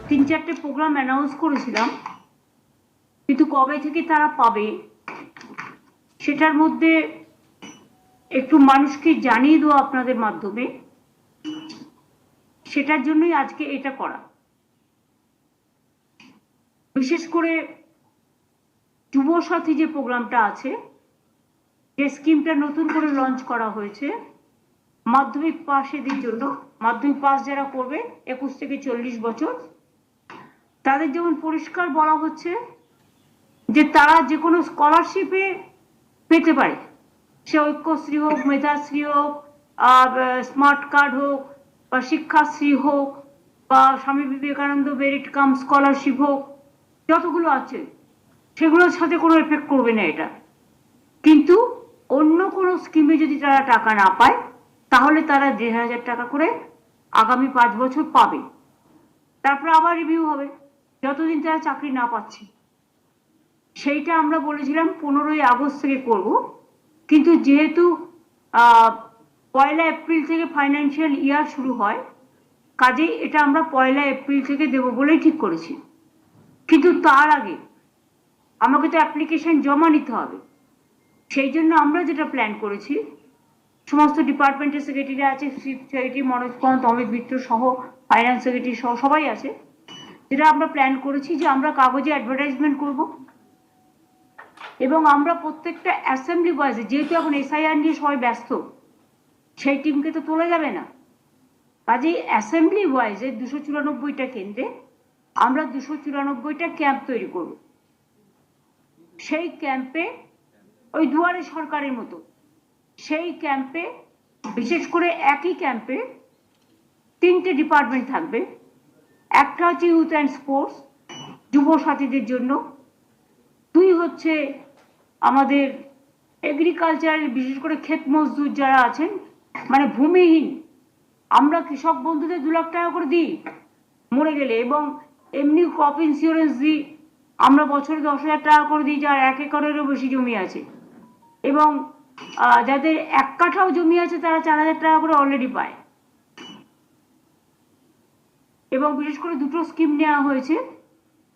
3-4টে programme announce করেছিলাম, কিন্তু কবে থেকে তারা পাবে সেটার মধ্যে একটু মানুষকে জানিয়ে দেওয়া আপনাদের মাধ্যমে, সেটার জন্যই আজকে এটা করা। বিশেষ করে যুবসাথী যে প্রোগ্রামটা আছে, যে স্কিমটা নতুন করে লঞ্চ করা হয়েছে মাধ্যমিক পাশেদের জন্য, মাধ্যমিক পাস যারা করবে 21 থেকে 40 বছর, তাদের যেমন পরিষ্কার বলা হচ্ছে যে তারা যে কোনো স্কলারশিপে পেতে পারে, সে ঐক্যশ্রী হোক, মেধাশ্রী হোক, স্মার্ট কার্ড হোক, বা শিক্ষাশ্রী হোক, বা Swami Vivekananda merit cum scholarship হোক, যতগুলো আছে সেগুলোর সাথে কোনো এফেক্ট করবে না এটা। কিন্তু অন্য কোনো স্কিমে যদি তারা টাকা না পায় তাহলে তারা 1,500 টাকা করে আগামী 5 বছর পাবে। তারপর আবার রিভিউ হবে যতদিন তারা চাকরি না পাচ্ছে। সেইটা আমরা বলেছিলাম 15ই আগস্ট থেকে করব, কিন্তু যেহেতু 1 এপ্রিল থেকে ফাইন্যান্সিয়াল ইয়ার শুরু হয়, কাজেই এটা আমরা 1 এপ্রিল থেকে দেব বলেই ঠিক করেছি। কিন্তু তার আগে আমাকে তো অ্যাপ্লিকেশন জমা নিতে হবে। সেই জন্য আমরা যেটা প্ল্যান করেছি, সমস্ত ডিপার্টমেন্টের সেক্রেটারি আছে, চিফ সেক্রেটারি মনোজ পন্ত, অমিত মিত্র সহ, ফাইন্যান্স সেক্রেটারি সহ সবাই আছে, যেটা আমরা প্ল্যান করেছি যে আমরা কাগজে অ্যাডভার্টাইজমেন্ট করব, এবং আমরা প্রত্যেকটা অ্যাসেম্বলি বয়েসে, যেহেতু এখন এসআইআর নিয়ে সবাই ব্যস্ত, সেই টিমকে তো তোলা যাবে না, কাজেই অ্যাসেম্বলি ওয়াইজে 294টা কেন্দ্রে আমরা 294টা ক্যাম্প তৈরি করব। সেই ক্যাম্পে ওই দুয়ারে সরকারের মতো, সেই ক্যাম্পে বিশেষ করে একই ক্যাম্পে 3টে ডিপার্টমেন্ট থাকবে। একটা হচ্ছে ইউথ অ্যান্ড স্পোর্টস, যুব সাথীদের জন্য। 2 হচ্ছে আমাদের এগ্রিকালচারের, বিশেষ করে ক্ষেত মজদুর যারা আছেন, মানে ভূমিহীন। আমরা কৃষক বন্ধুদের 2 লাখ টাকা করে দিই মরে গেলে, এবং এমনি ক্রপ ইন্স্যুরেন্স দিই আমরা বছরে 10,000 টাকা করে দিই যার 1 একরেরও বেশি জমি আছে, এবং যাদের 1 কাঠাও জমি আছে তারা 4,000 টাকা করে অলরেডি পায়। এবং বিশেষ করে 2টো স্কিম নেওয়া হয়েছে,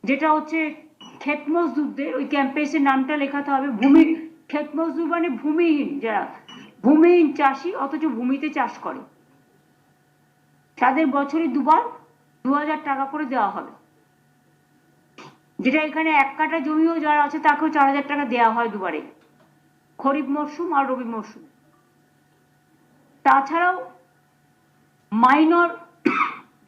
যেটা হচ্ছে ক্ষেত মজদুরদের, ওই ক্যাম্পেসের নামটা লেখাতে হবে, ক্ষেত মজদুর মানে ভূমিহীন, যারা ভূমিহীন চাষি অথচ ভূমিতে চাষ করে, তাদের বছরে 2বার 2,000 টাকা করে দেওয়া হবে। যেটা এখানে 1 কাঠা জমিও যারা আছে তাকেও 4,000 টাকা দেওয়া হয় 2বারে, খরিফ মরশুম আর রবি মরশুম। তাছাড়াও মাইনর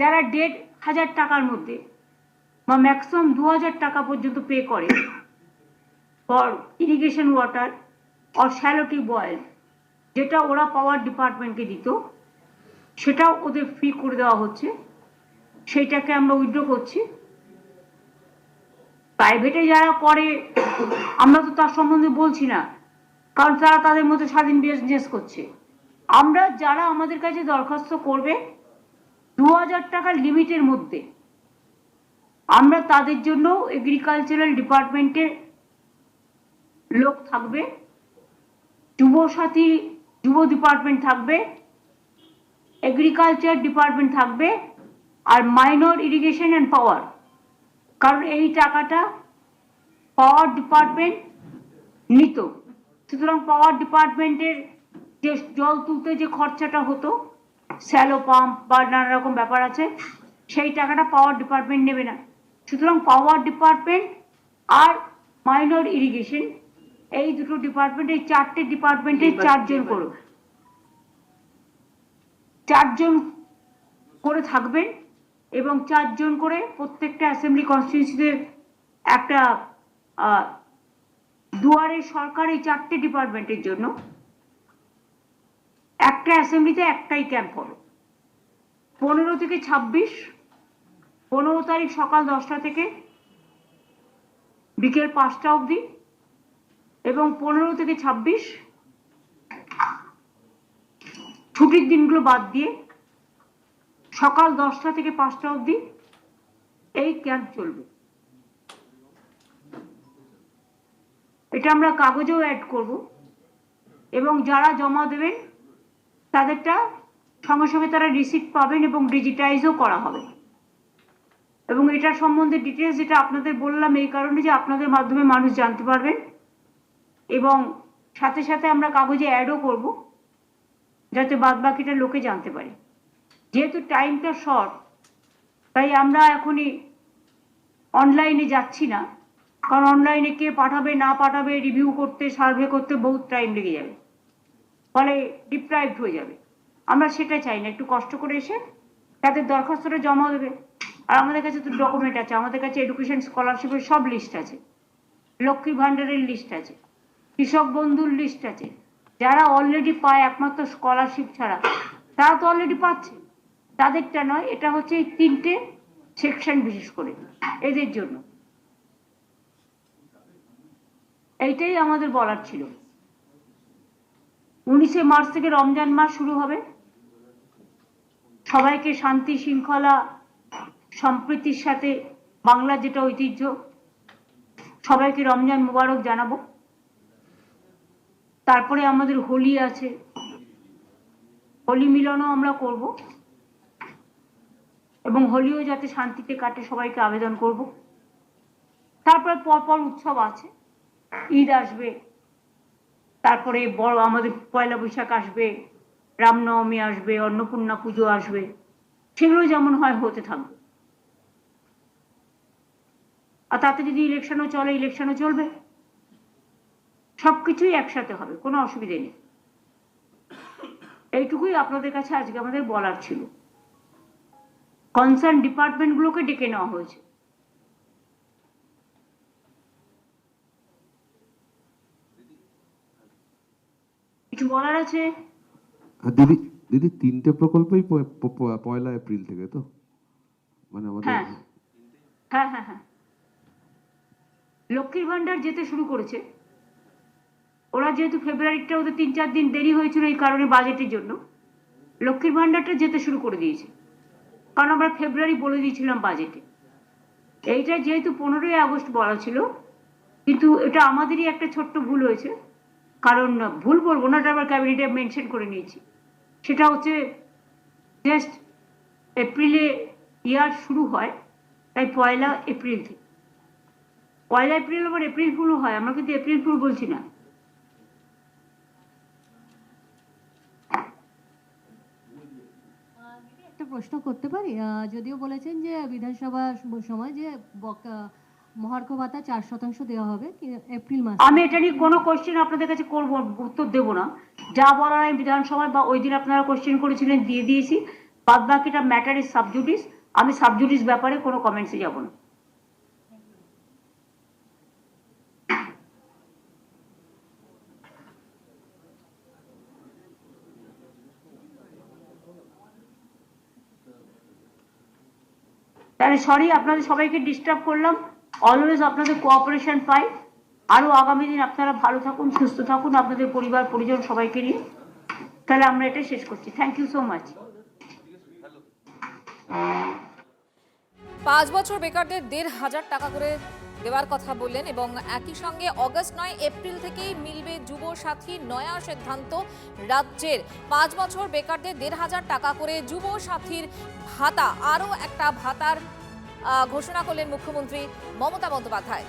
যারা 1,500 টাকার মধ্যে বা ম্যাক্সিমাম 2,000 টাকা পর্যন্ত পে করে for irrigation water or shallow tube well, যেটা ওরা পাওয়ার ডিপার্টমেন্টকে দিত, সেটাও ওদের ফ্রি করে দেওয়া হচ্ছে। সেইটাকে আমরা উইথড্র করছি। প্রাইভেটে যারা করে আমরা তো তার সম্বন্ধে বলছি না, কারণ তারা তাদের মধ্যে স্বাধীন বিজনেস করছে। আমরা যারা আমাদের কাছে দরখাস্ত করবে 2,000 টাকার লিমিটের মধ্যে, আমরা তাদের জন্য এগ্রিকালচারাল ডিপার্টমেন্টের লোক থাকবে, যুবসাথী যুব ডিপার্টমেন্ট থাকবে, এগ্রিকালচার ডিপার্টমেন্ট থাকবে, আর মাইনর ইরিগেশন অ্যান্ড পাওয়ার, কারণ এই টাকাটা পাওয়ার ডিপার্টমেন্ট নিত। সুতরাং পাওয়ার ডিপার্টমেন্টের যে জল তুলতে যে খরচাটা হতো, শ্যালো পাম্প বা নানা রকম ব্যাপার আছে, সেই টাকাটা পাওয়ার ডিপার্টমেন্ট নেবে না। সুতরাং পাওয়ার ডিপার্টমেন্ট আর মাইনর ইরিগেশন, এই 2টো ডিপার্টমেন্ট, এই 4টে ডিপার্টমেন্টে 4 জন করে, 4 জন করে থাকবেন, এবং 4 জন করে প্রত্যেকটা অ্যাসেম্বলি কনস্টিটিউয়েন্সিতে একটা দুয়ারে সরকার, এই 4টে ডিপার্টমেন্টের জন্য একটা অ্যাসেম্বলিতে একটাই ক্যাম্প হবে। 15 থেকে 26, 15 তারিখ সকাল 10টা থেকে বিকেল 5টা অবধি, এবং 15 থেকে 26 ছুটির দিনগুলো বাদ দিয়ে সকাল 10টা থেকে 5টা অবধি এই ক্যাম্প চলবে। এটা আমরা কাগজেও অ্যাড করব, এবং যারা জমা দেবেন তাদেরটা সঙ্গে সঙ্গে তারা রিসিপ্ট পাবেন এবং ডিজিটাইজও করা হবে। এবং এটার সম্বন্ধে ডিটেলস যেটা আপনাদের বললাম এই কারণে যে আপনাদের মাধ্যমে মানুষ জানতে পারবেন, এবং সাথে সাথে আমরা কাগজে অ্যাডও করব যাতে বাদবাকিটা লোকে জানতে পারে। যেহেতু টাইমটা শর্ট, তাই আমরা এখনই অনলাইনে যাচ্ছি না, কারণ অনলাইনে কে পাঠাবে না পাঠাবে রিভিউ করতে সার্ভে করতে বহুত টাইম লেগে যাবে, ফলে ডিপ্রাইভড হয়ে যাবে। আমরা সেটা চাই না, একটু কষ্ট করে এসে তাদের দরখাস্তটা জমা দেবে। আর আমাদের কাছে তো ডকুমেন্ট আছে, আমাদের কাছে এডুকেশন স্কলারশিপের সব লিস্ট আছে, লক্ষ্মী ভান্ডারের লিস্ট আছে, কৃষক বন্ধুর লিস্ট আছে। যারা অলরেডি পায় একমাত্র স্কলারশিপ ছাড়া, তারা তো অলরেডি পাচ্ছে, তাদেরটা নয়। এটা হচ্ছে এই 3টে সেকশন বিশেষ করে এদের জন্য। এইটাই আমাদের বলার ছিল। 19শে মার্চ থেকে রমজান মাস শুরু হবে। সবাইকে শান্তি শৃঙ্খলা সম্প্রীতির সাথে বাংলার যেটা ঐতিহ্য, সবাইকে রমজান মুবারক জানাবো। তারপরে আমাদের হোলি আছে, হোলি মিলনও আমরা করব, এবং হোলিও যাতে শান্তিতে কাটে সবাইকে আবেদন করব। তারপরে পরপর উৎসব আছে, ঈদ আসবে, তারপরে বড় আমাদের পয়লা বৈশাখ আসবে, রামনবমী আসবে, অন্নপূর্ণা পুজো আসবে, সেগুলো যেমন হয় হতে থাকবে। আর তাতে যদি ইলেকশনও চলে, ইলেকশনও চলবে, সবকিছুই একসাথে হবে, কোনো অসুবিধে নেই। এইটুকুই আপনাদের কাছে আজকে আমাদের বলার ছিল। কনসার্ন ডিপার্টমেন্টগুলোকে ডেকে নেওয়া হয়েছে। কিছু বলার আছে? দিদি দিদি 3টে প্রকল্পই 1 এপ্রিল থেকে, তো মানে আমাদের? হ্যাঁ হ্যাঁ হ্যাঁ হ্যাঁ, লক্ষ্মীর ভান্ডার যেতে শুরু করেছে। ওরা যেহেতু ফেব্রুয়ারিটা ওদের 3-4 দিন দেরি হয়েছিল এই কারণে বাজেটের জন্য, লক্ষ্মীর ভান্ডারটা যেতে শুরু করে দিয়েছে, কারণ আমরা ফেব্রুয়ারি বলে দিয়েছিলাম বাজেটে। এইটা যেহেতু 15ই আগস্ট বলা ছিল, কিন্তু এটা আমাদেরই একটা ছোট্ট ভুল হয়েছে। কারণ ভুল বলবো না, এটা আবার ক্যাবিনেটে মেনশন করে নিয়েছি। সেটা হচ্ছে জাস্ট এপ্রিলে ইয়ার শুরু হয়, তাই 1 এপ্রিল থেকে। 1 এপ্রিল আবার এপ্রিল ফুলও হয়, আমরা কিন্তু এপ্রিল ফুল বলছি না। একটা প্রশ্ন করতে পারি? যদিও বলেছেন যে বিধানসভা সময় যে মহার্ঘ ভাতা 4% দেওয়া হবে এপ্রিল মাসে, আমি এটা নিয়ে কোনো কোশ্চেন আপনাদের কাছে করবো, উত্তর দেবো না। যা বলার আমি বিধানসভায় বা ওই দিন আপনারা কোশ্চেন করেছিলেন দিয়ে দিয়েছি। বাদ বাকিটা ম্যাটার ইজ সাবজুডিস। আমি সাবজুডিস ব্যাপারে কোনো কমেন্টসে যাব না। তাহলে সরি, আপনাদের সবাইকে ডিস্টার্ব করলাম। অলওয়েজ আপনাদের কোঅপারেশন পাই। আরো আগামী দিন আপনারা ভালো থাকুন, সুস্থ থাকুন, আপনাদের পরিবার পরিজন সবাইকে নিয়ে। তাহলে আমরা এটা শেষ করছি। Thank you so much. 5 বছর বেকারদের 1,500 টাকা করে দেওয়ার কথা বললেন, এবং একই সঙ্গে অগস্ট নয় এপ্রিল থেকেই মিলবে যুব সাথী নয়া সিদ্ধান্ত রাজ্যের। 5 বছর বেকারদের 1,500 টাকা করে যুব সাথীর ভাতা, আরও একটা ভাতার ঘোষণা করলেন মুখ্যমন্ত্রী মমতা বন্দ্যোপাধ্যায়।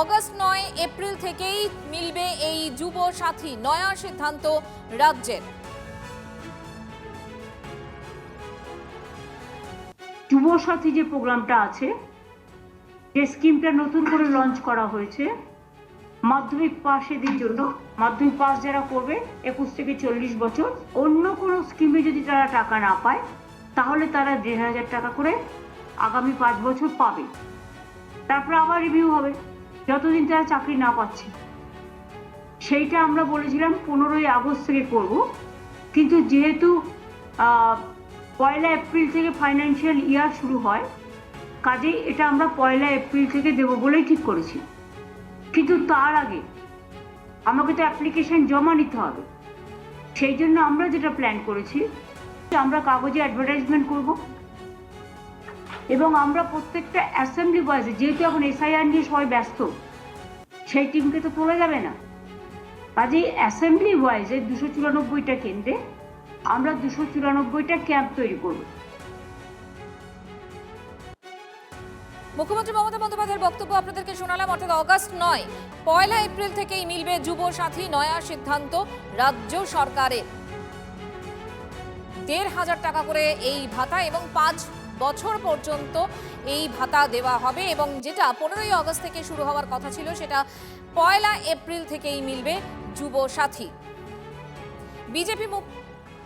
অগস্ট নয় এপ্রিল থেকেই মিলবে এই যুব সাথী নয়া সিদ্ধান্ত রাজ্যের। যুব সাথী যে প্রোগ্রামটা আছে, যে স্কিমটা নতুন করে লঞ্চ করা হয়েছে মাধ্যমিক পাশেদের জন্য, মাধ্যমিক পাস যারা করবে 21 থেকে 40 বছর, অন্য কোনো স্কিমে যদি তারা টাকা না পায় তাহলে তারা 1,500 টাকা করে আগামী 5 বছর পাবে। তারপর আবার রিভিউ হবে যতদিন তারা চাকরি না পাচ্ছে। সেইটা আমরা বলেছিলাম 15ই আগস্ট থেকে করব, কিন্তু যেহেতু 1 এপ্রিল থেকে ফাইন্যান্সিয়াল ইয়ার শুরু হয়, কাজেই এটা আমরা 1 এপ্রিল থেকে দেবো বলেই ঠিক করেছি। কিন্তু তার আগে আমাকে তো অ্যাপ্লিকেশন জমা নিতে হবে। সেই জন্য আমরা যেটা প্ল্যান করেছি, আমরা কাগজে অ্যাডভার্টাইজমেন্ট করব, এবং আমরা প্রত্যেকটা অ্যাসেম্বলি বয়েসে, যেহেতু এখন এসআইআর নিয়ে সবাই ব্যস্ত, সেই টিমকে তো তোলা যাবে না, কাজে অ্যাসেম্বলি ওয়াইজ এই 294টা কেন্দ্রে আমরা 294টা ক্যাম্প তৈরি করব। মুখ্যমন্ত্রী মমতা বন্দ্যোপাধ্যায়ের বক্তব্য আপনাদেরকে শোনালাম, অর্থাৎ অগস্ট 9 পয়লা এপ্রিল থেকেই মিলবে যুব সাথী নয়া সিদ্ধান্ত রাজ্য সরকারের। 1,500 টাকা করে এই ভাতা এবং 5 বছর পর্যন্ত এই ভাতা দেওয়া হবে, এবং যেটা 15ই অগস্ট থেকে শুরু হওয়ার কথা ছিল সেটা পয়লা এপ্রিল থেকেই মিলবে যুব সাথী।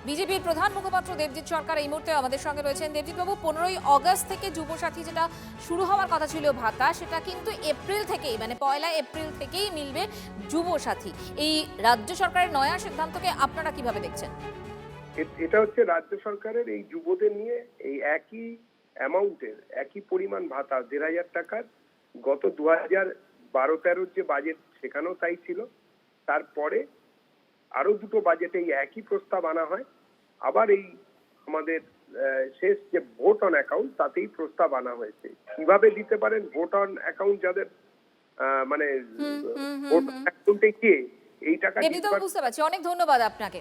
বিজেপির প্রধান মুখপাত্র দেবজিৎ সরকার এই মুহূর্তে আমাদের সঙ্গে রয়েছেন। দেবজিৎ বাবু, 15ই অগস্ট থেকে যুবসাথী যেটা শুরু হওয়ার কথা ছিল ভাতা, সেটা কিন্তু এপ্রিল থেকেই, মানে পয়লা এপ্রিল থেকেই মিলবে যুবসাথী। এই রাজ্য সরকারের নয়া সিদ্ধান্তকে আপনারা কিভাবে দেখছেন? এটা হচ্ছে রাজ্য সরকারের এই যুবদের নিয়ে এই একই অ্যামাউন্টের একই পরিমাণ ভাতা 1,500 টাকার গত 2012-13 যে বাজেট সেখানেও তাই ছিল। তারপরে আরো দুটো বাজেটে এই একই প্রস্তাব আনা হয়। আবার এই আমাদের শেষ যে ভোট অন অ্যাকাউন্ট তাতেই প্রস্তাব আনা হয়েছে। কিভাবে দিতে পারেন ভোট অন অ্যাকাউন্ট যাদের মানে ভোট অ্যাকাউন্টে গিয়ে এই টাকা বুঝতে পারছি। অনেক ধন্যবাদ আপনাকে।